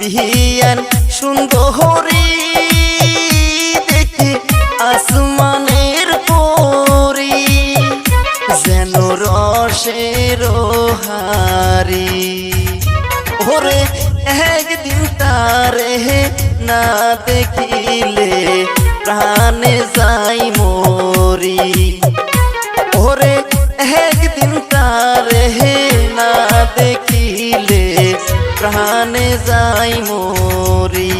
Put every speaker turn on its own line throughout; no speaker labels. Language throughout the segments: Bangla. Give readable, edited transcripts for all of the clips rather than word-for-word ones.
বিহিয়ান সুন্দরী দেখে আসমানের পরি যেন রসের হারি ওরে একদিন তারে না দেখিলে প্রাণে যাই মরি ওরে একদিন তারে না দেখিলে প্রাণে যাই মরি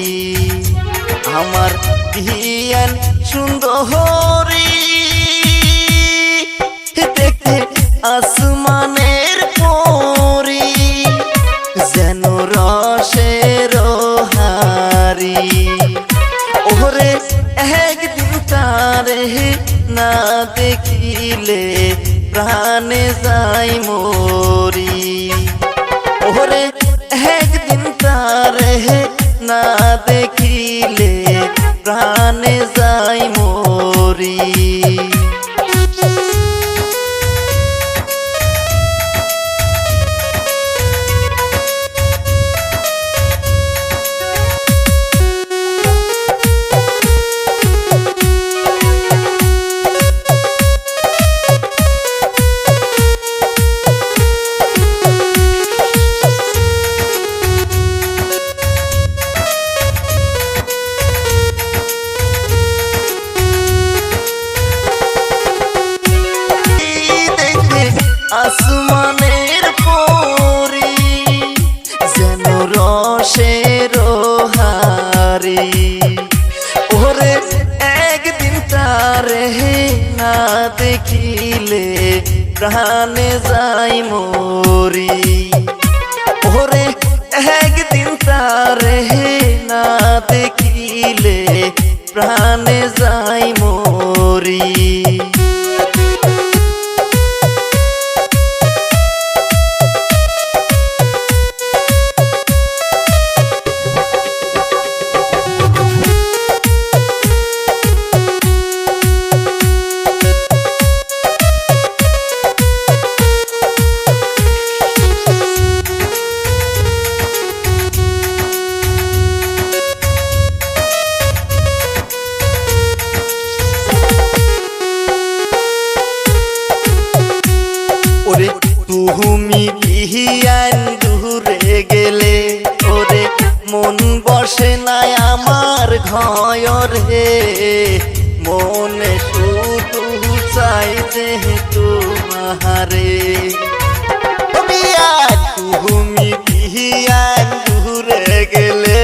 আমার বিহিয়ান সুন্দরী দেখে আসমানের পরি যেন রসের হারি ওরে একদিন তারে না দেখিলে প্রাণে যাই মরি ওরে একদিন তারে না দেখিলে প্রাণে যাই মরি আসমানের পরি যেন রসের হারি ওরে একদিন তারে না দেখিলে প্রাণে যাই মরি ওরে একদিন তারে না দেখিলে প্রাণে যাই মরি ওরে তুমি বিহিয়ান দূরে গেলে ওরে মন বসে নাই আমার ঘরে মনে শুধু চাই যে তোমারে তুমি বিহিয়ান দূরে গেলে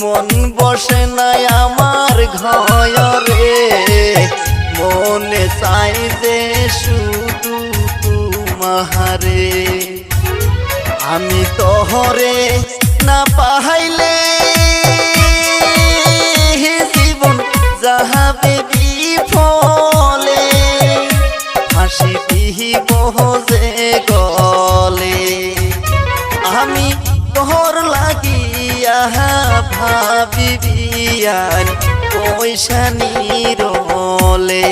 মন বসে নাই আমার ঘরে মনে চাই যে শুধু তোমারে আমি তোহরে না পাইলে জীবন যাহাবে বিফলে হাসি পিহিব যে গলে আমি তোর লাগিয়া ভাবি বিয়ান পয়সা নিরলে